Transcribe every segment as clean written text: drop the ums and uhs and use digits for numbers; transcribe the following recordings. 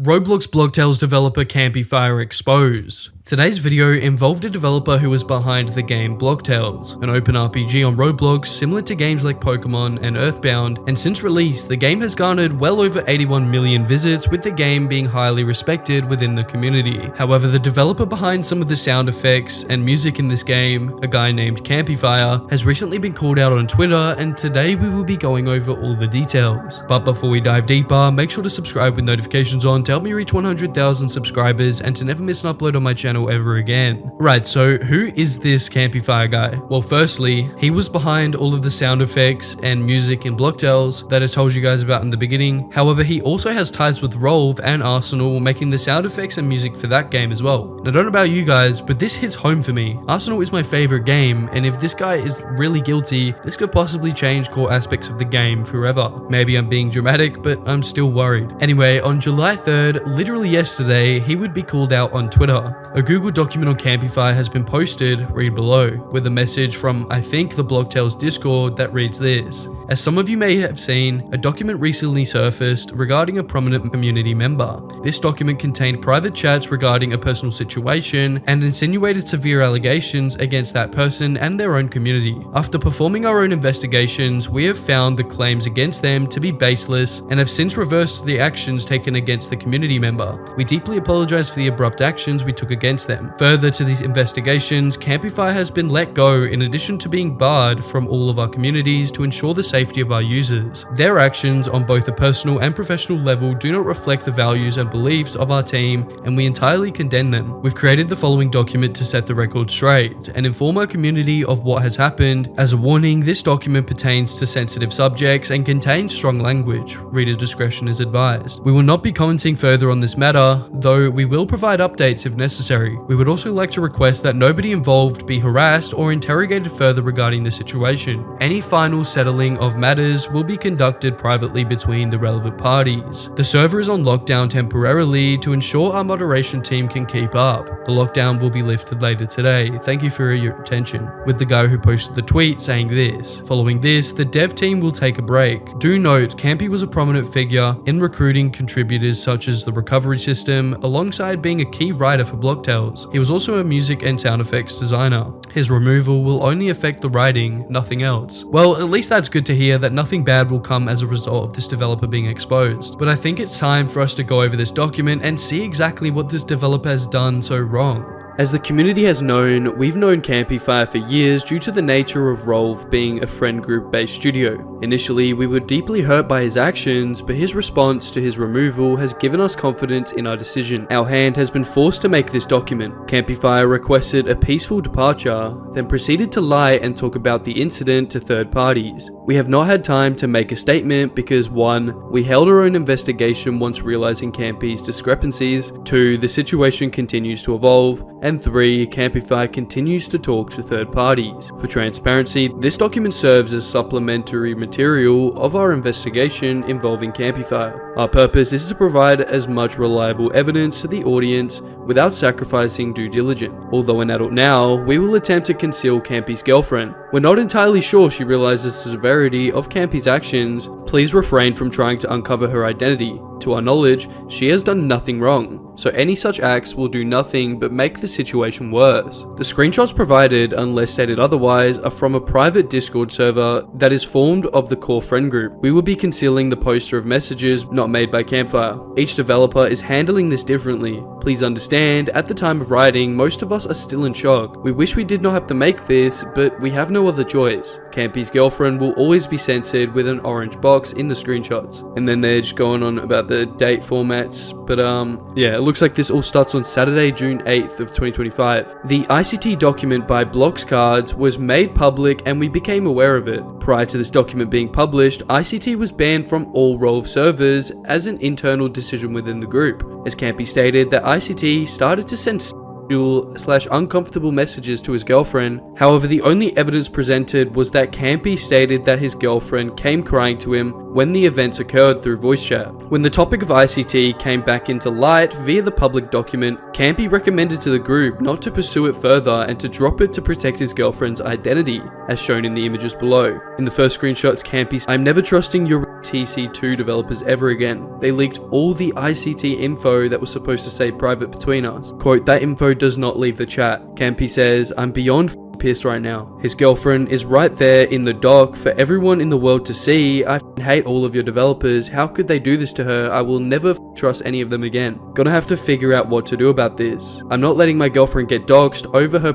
Roblox Blocktails developer Campyfire exposed. Today's video involved a developer who was behind the game Blocktails, an open RPG on Roblox similar to games like Pokemon and Earthbound, and since release, the game has garnered well over 81 million visits, with the game being highly respected within the community. However, the developer behind some of the sound effects and music in this game, a guy named Campyfire, has recently been called out on Twitter, and today we will be going over all the details. But before we dive deeper, make sure to subscribe with notifications on to help me reach 100,000 subscribers and to never miss an upload on my channel ever again. Right, so who is this Campyfire guy? Well, firstly, he was behind all of the sound effects and music in Blocktails that I told you guys about in the beginning. However, he also has ties with ROLVe and Arsenal, making the sound effects and music for that game as well. Now, I don't know about you guys, but this hits home for me. Arsenal is my favorite game, and if this guy is really guilty, this could possibly change core aspects of the game forever. Maybe I'm being dramatic, but I'm still worried. Anyway, on July 3rd, literally yesterday, he would be called out on Twitter. A Google document on Campyfire has been posted, read below, with a message from, I think, the Blocktails Discord that reads this. As some of you may have seen, a document recently surfaced regarding a prominent community member. This document contained private chats regarding a personal situation and insinuated severe allegations against that person and their own community. After performing our own investigations, we have found the claims against them to be baseless and have since reversed the actions taken against the community member. We deeply apologize for the abrupt actions we took against them. Further to these investigations, Campyfire has been let go in addition to being barred from all of our communities to ensure the safety of our users. Their actions on both a personal and professional level do not reflect the values and beliefs of our team, and we entirely condemn them. We've created the following document to set the record straight and inform our community of what has happened. As a warning, this document pertains to sensitive subjects and contains strong language. Reader discretion is advised. We will not be commenting further on this matter, though we will provide updates if necessary. We would also like to request that nobody involved be harassed or interrogated further regarding the situation. Any final settling of matters will be conducted privately between the relevant parties. The server is on lockdown temporarily to ensure our moderation team can keep up. The lockdown will be lifted later today. Thank you for your attention. With the guy who posted the tweet saying this. Following this, the dev team will take a break. Do note, Campy was a prominent figure in recruiting contributors such as the recovery system, alongside being a key writer for Blocktails. He was also a music and sound effects designer. His removal will only affect the writing, nothing else. Well, at least that's good to hear that nothing bad will come as a result of this developer being exposed. But I think it's time for us to go over this document and see exactly what this developer has done so wrong. As the community has known, we've known Campyfire for years due to the nature of ROLVe being a friend group based studio. Initially, we were deeply hurt by his actions, but his response to his removal has given us confidence in our decision. Our hand has been forced to make this document. Campyfire requested a peaceful departure, then proceeded to lie and talk about the incident to third parties. We have not had time to make a statement because 1. We held our own investigation once realizing Campy's discrepancies, 2. The situation continues to evolve, and 3. Campyfire continues to talk to third parties. For transparency, this document serves as supplementary material of our investigation involving Campyfire. Our purpose is to provide as much reliable evidence to the audience without sacrificing due diligence. Although an adult now, we will attempt to conceal Campy's girlfriend. We're not entirely sure she realizes the severity of Campy's actions. Please refrain from trying to uncover her identity. To our knowledge, she has done nothing wrong, so any such acts will do nothing but make the situation worse. The screenshots provided, unless stated otherwise, are from a private Discord server that is formed of the core friend group. We will be concealing the poster of messages not made by Campfire. Each developer is handling this differently. Please understand, at the time of writing, most of us are still in shock. We wish we did not have to make this, but we have no other choice. Campy's girlfriend will always be censored with an orange box in the screenshots. And then they're just going on about the date formats, but yeah, it looks like this all starts on Saturday, June 8th of 2025. The ICT document by Blocks Cards was made public and we became aware of it. Prior to this document being published, ICT was banned from all ROLVe servers as an internal decision within the group. As Campy stated, that ICT started to send uncomfortable messages to his girlfriend. However, the only evidence presented was that Campy stated that his girlfriend came crying to him when the events occurred through voice chat. When the topic of ICT came back into light via the public document, Campy recommended to the group not to pursue it further and to drop it to protect his girlfriend's identity, as shown in the images below. In the first screenshots, Campy, "I'm never trusting your TC2 developers ever again. They leaked all the ICT info that was supposed to stay private between us. Quote, that info does not leave the chat. Campy says, I'm beyond pissed right now. His girlfriend is right there in the dock for everyone in the world to see. I hate all of your developers. How could they do this to her? I will never trust any of them again. Gonna have to figure out what to do about this. I'm not letting my girlfriend get doxxed over her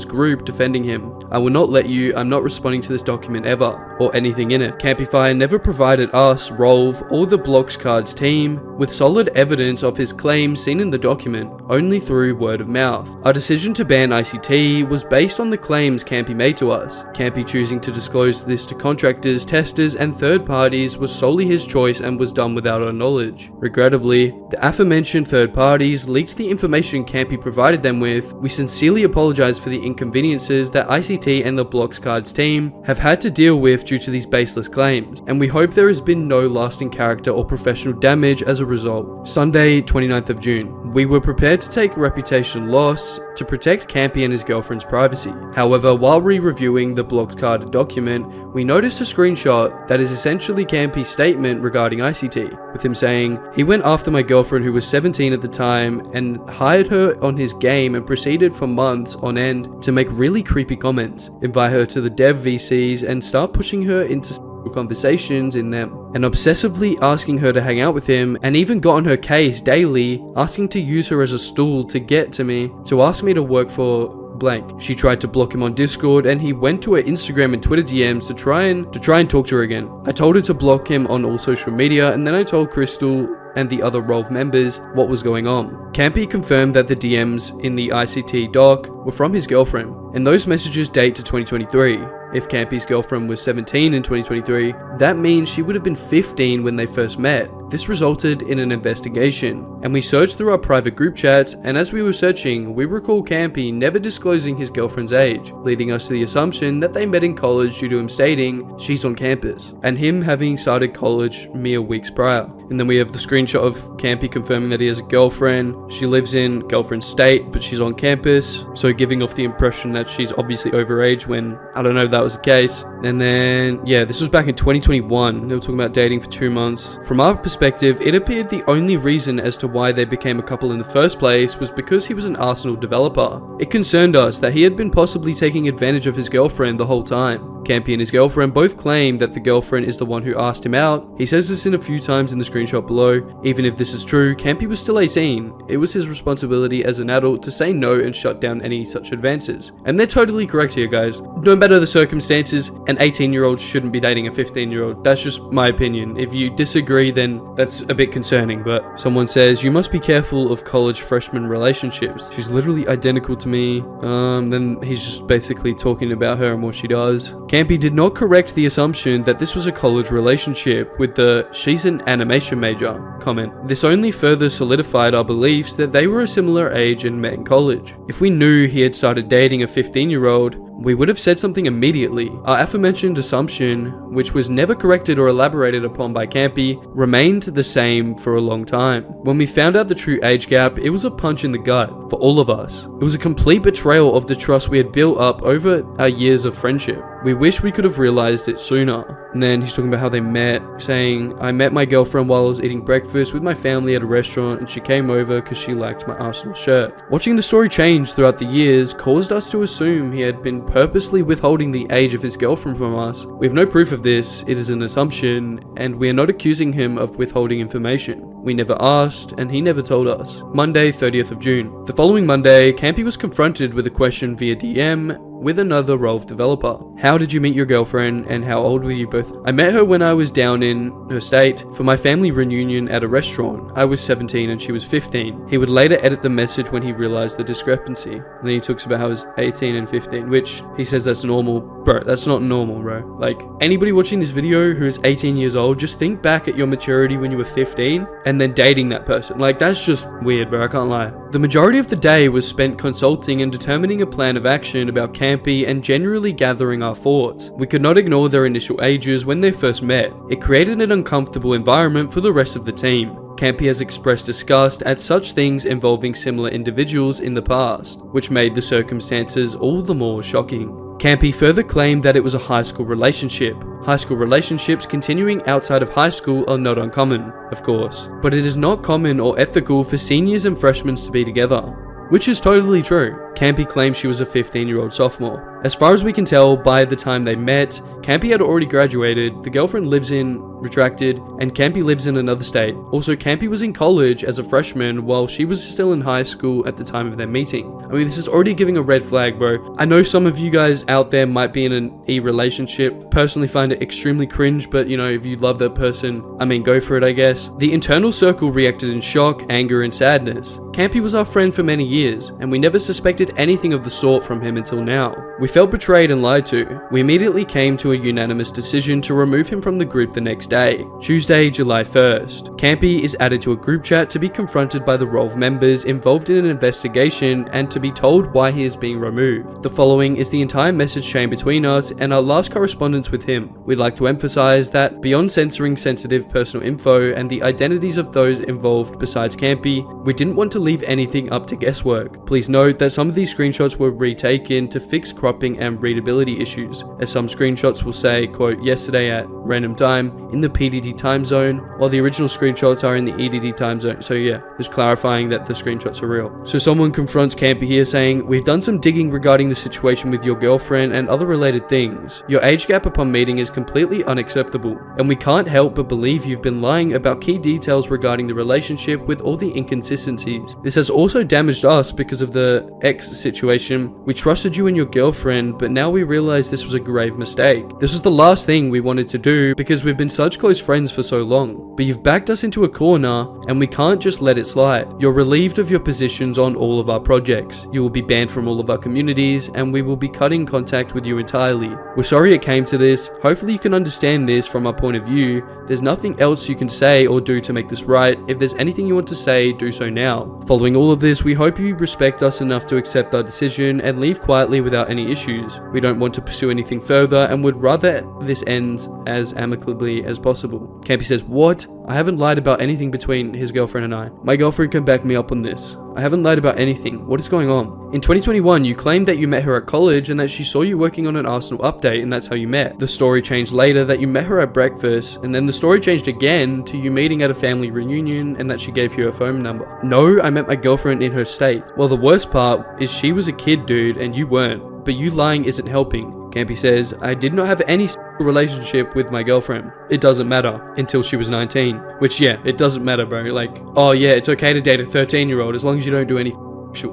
group defending him. I will not let you. I'm not responding to this document ever, or anything in it. Campify never provided us, ROLVe, or the Blox Cards team with solid evidence of his claims seen in the document, only through word of mouth. Our decision to ban ICT was based on the claims Campy made to us. Campy choosing to disclose this to contractors, testers, and third parties was solely his choice and was done without our knowledge. Regrettably, the aforementioned third parties leaked the information Campy provided them with. We sincerely apologize for the inconveniences that ICT and the Blox Cards team have had to deal with due to these baseless claims, and we hope there has been no lasting character or professional damage as a result. Sunday, 29th of June. We were prepared to take reputation loss to protect Campy and his girlfriend's privacy. However, while re-reviewing the Blox Card document, we noticed a screenshot that is essentially Campy's statement regarding ICT, with him saying, he went after my girlfriend who was 17 at the time and hired her on his game and proceeded for months on end to make really creepy comments, invite her to the dev VCs and start pushing her into conversations in them, and obsessively asking her to hang out with him, and even got on her case daily, asking to use her as a stool to get to me, to ask me to work for blank. She tried to block him on Discord, and he went to her Instagram and Twitter DMs to try and talk to her again. I told her to block him on all social media, and then I told Crystal and the other ROLVe members what was going on. Campy confirmed that the DMs in the ICT doc were from his girlfriend, and those messages date to 2023. If Campy's girlfriend was 17 in 2023, that means she would have been 15 when they first met. This resulted in an investigation, and we searched through our private group chats, and as we were searching, we recall Campy never disclosing his girlfriend's age, leading us to the assumption that they met in college due to him stating she's on campus, and him having started college mere weeks prior. And then we have the screenshot of Campy confirming that he has a girlfriend. She lives in girlfriend's state, but she's on campus, so giving off the impression that she's obviously overage when I don't know if that was the case. And then, yeah, this was back in 2021. They were talking about dating for 2 months. From our perspective, it appeared the only reason as to why they became a couple in the first place was because he was an Arsenal developer. It concerned us that he had been possibly taking advantage of his girlfriend the whole time. Campy and his girlfriend both claim that the girlfriend is the one who asked him out. He says this in a few times in the screenshot below. Even if this is true, Campy was still 18. It was his responsibility as an adult to say no and shut down any such advances. And they're totally correct here, guys. No matter the circumstances, an 18-year-old shouldn't be dating a 15-year-old. That's just my opinion. If you disagree, then that's a bit concerning. But someone says, you must be careful of college freshman relationships. She's literally identical to me. Then he's just basically talking about her and what she does. Campy did not correct the assumption that this was a college relationship with the "she's an animation major" comment. This only further solidified our beliefs that they were a similar age and met in college. If we knew he had started dating a 15-year-old, we would have said something immediately. Our aforementioned assumption, which was never corrected or elaborated upon by Campy, remained the same for a long time. When we found out the true age gap, it was a punch in the gut for all of us. It was a complete betrayal of the trust we had built up over our years of friendship. We wish we could have realized it sooner. And then he's talking about how they met, saying, I met my girlfriend while I was eating breakfast with my family at a restaurant, and she came over because she liked my Arsenal shirt. Watching the story change throughout the years caused us to assume he had been purposely withholding the age of his girlfriend from us. We have no proof of this, it is an assumption, and we are not accusing him of withholding information. We never asked, and he never told us. Monday, 30th of June. The following Monday, Campy was confronted with a question via DM with another ROLVe developer. How did you meet your girlfriend, and how old were you both? I met her when I was down in her state for my family reunion at a restaurant. I was 17 and she was 15. He would later edit the message when he realized the discrepancy. And then he talks about how he was 18 and 15, which he says that's normal. Bro, that's not normal, bro. Like, anybody watching this video who is 18 years old, just think back at your maturity when you were 15 and then dating that person. Like, that's just weird, bro, I can't lie. The majority of the day was spent consulting and determining a plan of action about Campy and generally gathering our thoughts. We could not ignore their initial ages when they first met. It created an uncomfortable environment for the rest of the team. Campy has expressed disgust at such things involving similar individuals in the past, which made the circumstances all the more shocking. Campy further claimed that it was a high school relationship. High school relationships continuing outside of high school are not uncommon, of course, but it is not common or ethical for seniors and freshmen to be together. Which is totally true. Campy claims she was a 15-year-old sophomore. As far as we can tell, by the time they met, Campy had already graduated, the girlfriend lives in retracted, and Campy lives in another state. Also, Campy was in college as a freshman while she was still in high school at the time of their meeting. I mean, this is already giving a red flag, bro. I know some of you guys out there might be in an e-relationship. Personally find it extremely cringe, but you know, if you love that person, I mean, go for it, I guess. The internal circle reacted in shock, anger, and sadness. Campy was our friend for many years, and we never suspected anything of the sort from him until now. We felt betrayed and lied to. We immediately came to a unanimous decision to remove him from the group the next day, Tuesday, July 1st. Campy is added to a group chat to be confronted by the ROLVe members involved in an investigation and to be told why he is being removed. The following is the entire message chain between us and our last correspondence with him. We'd like to emphasize that beyond censoring sensitive personal info and the identities of those involved besides Campy, we didn't want to leave anything up to guesswork. Please note that some of these screenshots were retaken to fix cropping and readability issues, as some screenshots will say, quote, yesterday at random time in the PDD time zone, while the original screenshots are in the EDD time zone. So yeah, just clarifying that the screenshots are real. So someone confronts Campy here saying, we've done some digging regarding the situation with your girlfriend and other related things. Your age gap upon meeting is completely unacceptable, and we can't help but believe you've been lying about key details regarding the relationship with all the inconsistencies. This has also damaged us because of the ex situation. We trusted you and your girlfriend, but now we realize this was a grave mistake. This was the last thing we wanted to do because we've been such close friends for so long. But you've backed us into a corner and we can't just let it slide. You're relieved of your positions on all of our projects. You will be banned from all of our communities and we will be cutting contact with you entirely. We're sorry it came to this. Hopefully you can understand this from our point of view. There's nothing else you can say or do to make this right. If there's anything you want to say, do so now. Following all of this, we hope you respect us enough to accept our decision and leave quietly without any issues. We don't want to pursue anything further and would rather this ends as amicably as possible. Campy says, what? I haven't lied about anything between his girlfriend and I. My girlfriend can back me up on this. I haven't lied about anything. What is going on? In 2021, you claimed that you met her at college and that she saw you working on an Arsenal update and that's how you met. The story changed later that you met her at breakfast, and then the story changed again to you meeting at a family reunion and that she gave you her phone number. No, I met my girlfriend in her state. Well, the worst part is she was a kid, dude, and you weren't. But you lying isn't helping. Campy says, I did not have any relationship with my girlfriend. It doesn't matter until she was 19. Which, yeah, it doesn't matter, bro. Like, oh yeah, it's okay to date a 13-year-old as long as you don't do any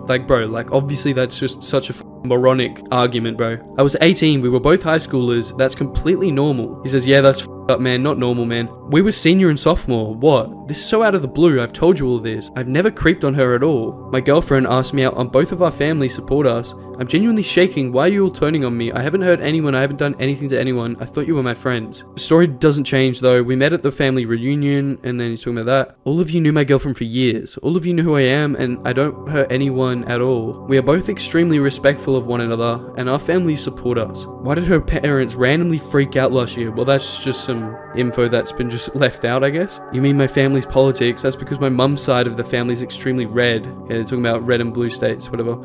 like, bro, like, obviously that's just such a moronic argument, bro. I was 18, we were both high schoolers, that's completely normal. He says, yeah, that's up, man, not normal, man. We were senior and sophomore. What? This is so out of the blue. I've told you all this. I've never creeped on her at all. My girlfriend asked me out on both of our families support us. I'm genuinely shaking. Why are you all turning on me? I haven't hurt anyone. I haven't done anything to anyone. I thought you were my friends. The story doesn't change though. We met at the family reunion and then he's talking about that. All of you knew my girlfriend for years. All of you know who I am and I don't hurt anyone at all. We are both extremely respectful of one another and our families support us. Why did her parents randomly freak out last year? Well, that's just some info that's been just left out, I guess. You mean my family's politics? That's because my mum's side of the family is extremely red. Yeah, they're talking about red and blue states, whatever.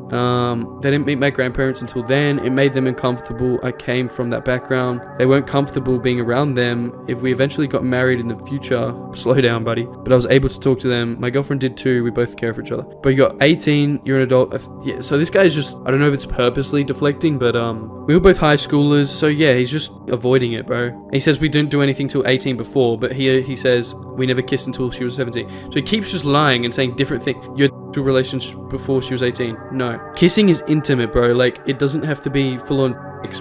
They didn't meet my grandparents until then. It made them uncomfortable. I came from that background. They weren't comfortable being around them. If we eventually got married in the future, slow down, buddy. But I was able to talk to them. My girlfriend did too. We both care for each other. But you got 18, you're an adult. Yeah, so this guy's just, I don't know if it's purposely deflecting, but we were both high schoolers. So yeah, he's just avoiding it, bro. He says we didn't do anything till 18 before, but here he says we never kissed until she was 17. So he keeps just lying and saying different things. Your relationship before she was 18. No. Kissing is intimate, bro. Like, it doesn't have to be full on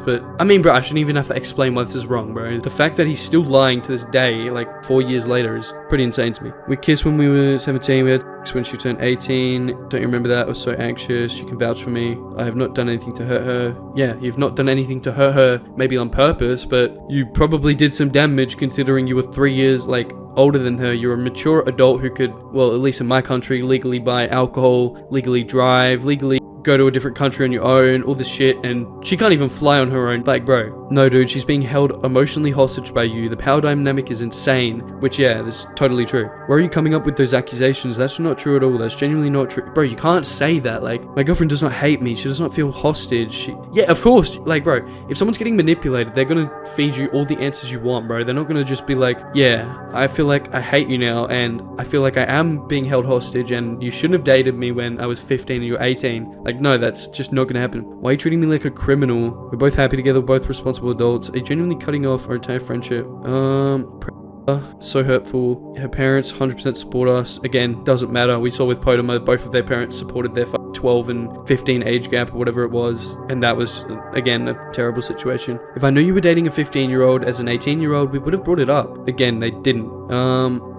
but I mean, bro, I shouldn't even have to explain why this is wrong, bro. The fact that he's still lying to this day, like 4 years later, is pretty insane to me. We kissed when we were 17. We had sex when she turned 18. Don't you remember that? I was so anxious. She can vouch for me. I have not done anything to hurt her. Yeah, you've not done anything to hurt her, maybe on purpose, but you probably did some damage considering you were 3 years, like, older than her. You're a mature adult who could, well, at least in my country, legally buy alcohol, legally drive, legally go to a different country on your own, all this shit, and she can't even fly on her own. Like, bro, no, dude, she's being held emotionally hostage by you. The power dynamic is insane, which, yeah, that's totally true. Where are you coming up with those accusations? That's not true at all. That's genuinely not true. Bro, you can't say that. Like, my girlfriend does not hate me. She does not feel hostage. Yeah, of course. Like, bro, if someone's getting manipulated, they're gonna feed you all the answers you want, bro. They're not gonna just be like, yeah, I feel like I hate you now, and I feel like I am being held hostage, and you shouldn't have dated me when I was 15 and you were 18. Like, no, that's just not gonna happen. Why are you treating me like a criminal? We're both happy together, we're both responsible adults. Are you genuinely cutting off our entire friendship? So hurtful. Her parents 100% support us. Again, doesn't matter. We saw with Podema, both of their parents supported their 12 and 15 age gap or whatever it was, and that was, again, a terrible situation. If I knew you were dating a 15-year-old as an 18-year-old, we would have brought it up. Again, they didn't.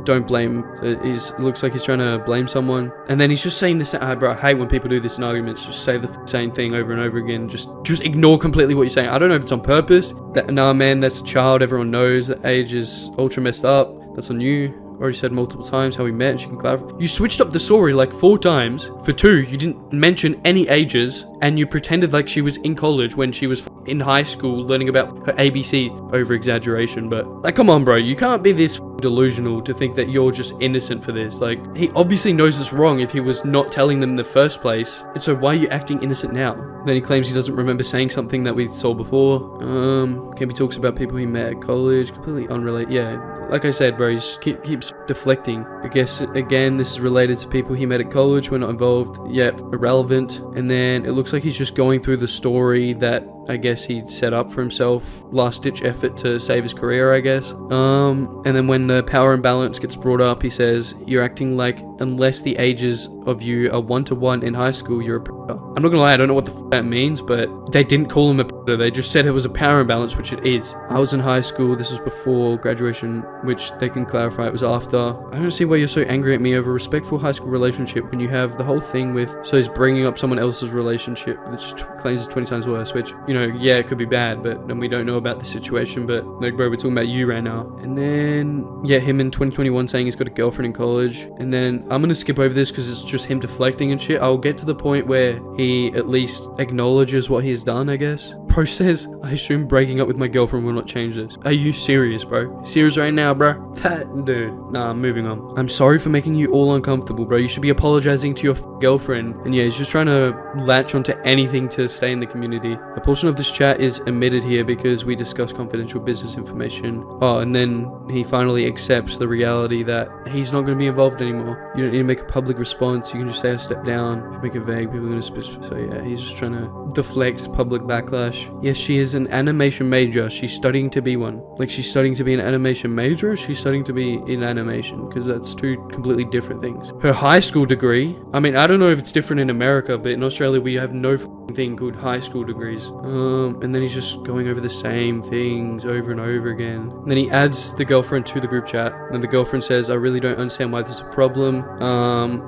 Don't blame. It looks like he's trying to blame someone, and then he's just saying this. Bro, I hate when people do this in arguments. Just say the same thing over and over again. Just ignore completely what you're saying. I don't know if it's on purpose. Nah, man, that's a child. Everyone knows that age is ultra messed up. That's on you. Already said multiple times how we met, and she can clarify. You switched up the story like 4 times. For 2, you didn't mention any ages, and you pretended like she was in college when she was in high school learning about her ABC. Over exaggeration, but like, come on, bro, you can't be this delusional to think that you're just innocent for this. Like, he obviously knows it's wrong if he was not telling them in the first place, and so why are you acting innocent now? Then he claims he doesn't remember saying something that we saw before. Campy talks about people he met at college, completely unrelated. Yeah, like I said, bro, he just keeps deflecting. I guess, again, this is related to people he met at college. We're not involved. Yep, irrelevant. And then it looks like he's just going through the story that I guess he'd set up for himself, last-ditch effort to save his career, I guess. And then when the power imbalance gets brought up, he says, you're acting like unless the ages of you are 1-to-1 in high school, you're a predator. I'm not gonna lie, I don't know what the that means, but they didn't call him a predator. They just said it was a power imbalance, which it is. I was in high school. This was before graduation, which they can clarify it was after. I don't see why you're so angry at me over a respectful high school relationship when you have the whole thing with, so he's bringing up someone else's relationship, which claims is 20 times worse, which, you know, yeah, it could be bad, but then we don't know about the situation, but like, bro, we're talking about you right now. And then, yeah, him in 2021 saying he's got a girlfriend in college. And then I'm gonna skip over this because it's just him deflecting and shit. I'll get to the point where he at least acknowledges what he's done, I guess. Bro says, I assume breaking up with my girlfriend will not change this. Are you serious, bro? Serious right now, bro? That dude. Nah, moving on. I'm sorry for making you all uncomfortable, bro. You should be apologizing to your girlfriend. And yeah, he's just trying to latch onto anything to stay in the community. A portion of this chat is omitted here because we discuss confidential business information. Oh, and then he finally accepts the reality that he's not going to be involved anymore. You don't need to make a public response. You can just say a step down. Make it vague. People are going to so yeah, he's just trying to deflect public backlash. Yes, she is an animation major. She's studying to be one. Like, she's studying to be an animation major, or she's studying to be in animation, because that's 2 completely different things. Her high school degree, I mean, I don't know if it's different in America, but in Australia we have no thing called high school degrees. And then he's just going over the same things over and over again. And then he adds the girlfriend to the group chat, and the girlfriend says, I really don't understand why this is a problem.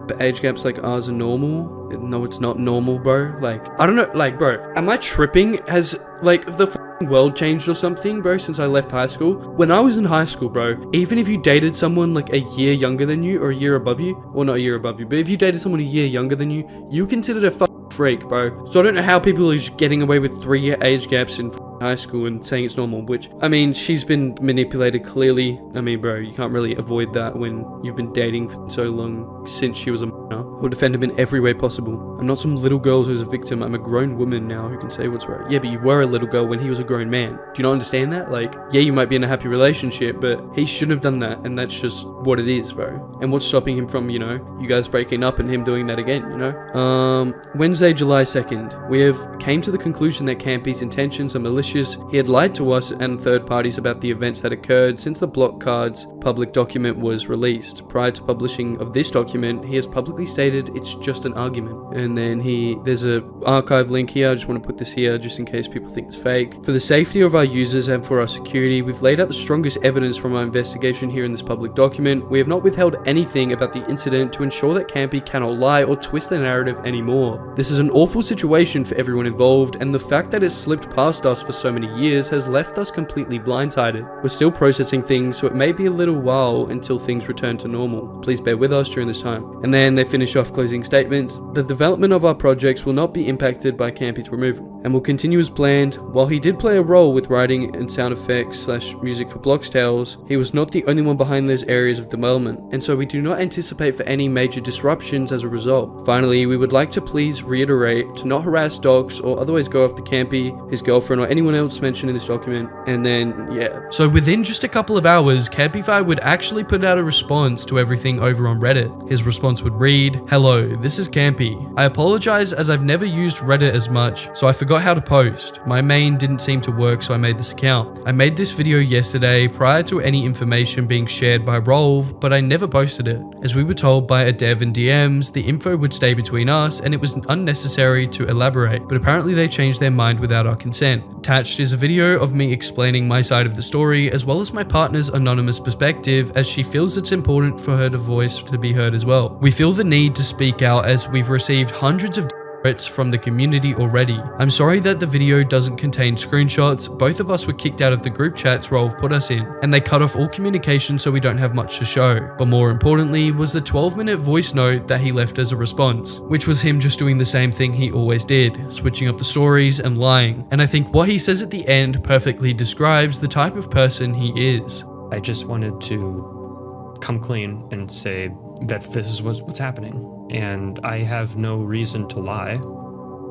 But age gaps like ours are normal. No, it's not normal, bro. Like, I don't know, like, bro, am I tripping? Has, like, the world changed or something, bro, since I left high school? When I was in high school, bro, even if you dated someone like a year younger than you, or a year above you, well, not a year above you, but if you dated someone a year younger than you considered a freak, bro. So I don't know how people are just getting away with 3 age gaps in high school and saying it's normal, which, I mean, she's been manipulated clearly. I mean, bro, you can't really avoid that when you've been dating for so long, since she was a minor. I will defend him in every way possible. I'm not some little girl who's a victim. I'm a grown woman now who can say what's right. Yeah, but you were a little girl when he was a grown man. Do you not understand that? Like, yeah, you might be in a happy relationship, but he shouldn't have done that, and that's just what it is, bro. And what's stopping him from, you know, you guys breaking up and him doing that again, you know? Wednesday, July 2nd, we have came to the conclusion that Campy's intentions are malicious. He had lied to us and third parties about the events that occurred since the block cards public document was released. Prior to publishing of this document, he has publicly stated it's just an argument. And then there's a archive link here. I just want to put this here just in case people think it's fake. For the safety of our users and for our security, we've laid out the strongest evidence from our investigation here in this public document. We have not withheld anything about the incident to ensure that Campy cannot lie or twist the narrative anymore. This is an awful situation for everyone involved, and the fact that it slipped past us for so many years has left us completely blindsided. We're still processing things, so it may be a little while until things return to normal. Please bear with us during this time. And then they finish off closing statements. The development of our projects will not be impacted by Campy's removal and will continue as planned. While he did play a role with writing and sound effects / music for Blox Tales, he was not the only one behind those areas of development, and so we do not anticipate for any major disruptions as a result. Finally, we would like to please reiterate to not harass Docs or otherwise go after Campy, his girlfriend, or anyone else mentioned in this document. And then, yeah. So within just a couple of hours, Campify would actually put out a response to everything over on Reddit. His response would read, "Hello, this is Campy. I apologize as I've never used Reddit as much, so I forgot how to post. My main didn't seem to work, so I made this account. I made this video yesterday prior to any information being shared by ROLVe, but I never posted it. As we were told by a dev in DMs, the info would stay between us and it was unnecessary to elaborate, but apparently they changed their mind without our consent. Attached is a video of me explaining my side of the story as well as my partner's anonymous perspective, as she feels it's important for her voice to be heard as well. We feel the need to speak out as we've received hundreds of threats from the community already. I'm sorry that the video doesn't contain screenshots. Both of us were kicked out of the group chats ROLVe put us in, and they cut off all communication so we don't have much to show. But more importantly was the 12-minute voice note that he left as a response, which was him just doing the same thing he always did, switching up the stories and lying. And I think what he says at the end perfectly describes the type of person he is. I just wanted to come clean and say that this is what's happening. And I have no reason to lie.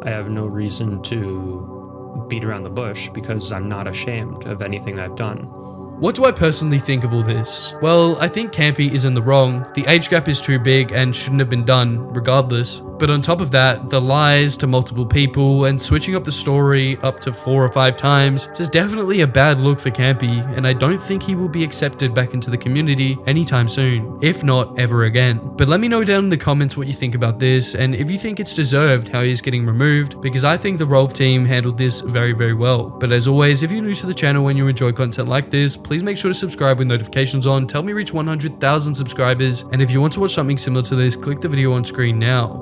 I have no reason to beat around the bush because I'm not ashamed of anything I've done. What do I personally think of all this? Well, I think Campy is in the wrong. The age gap is too big and shouldn't have been done, regardless. But on top of that, the lies to multiple people and switching up the story up to 4 or 5 times is definitely a bad look for Campy, and I don't think he will be accepted back into the community anytime soon, if not ever again. But let me know down in the comments what you think about this, and if you think it's deserved how he's getting removed, because I think the ROLVe team handled this very, very well. But as always, if you're new to the channel and you enjoy content like this, please make sure to subscribe with notifications on. Tell me reach 100,000 subscribers, and if you want to watch something similar to this, click the video on screen now.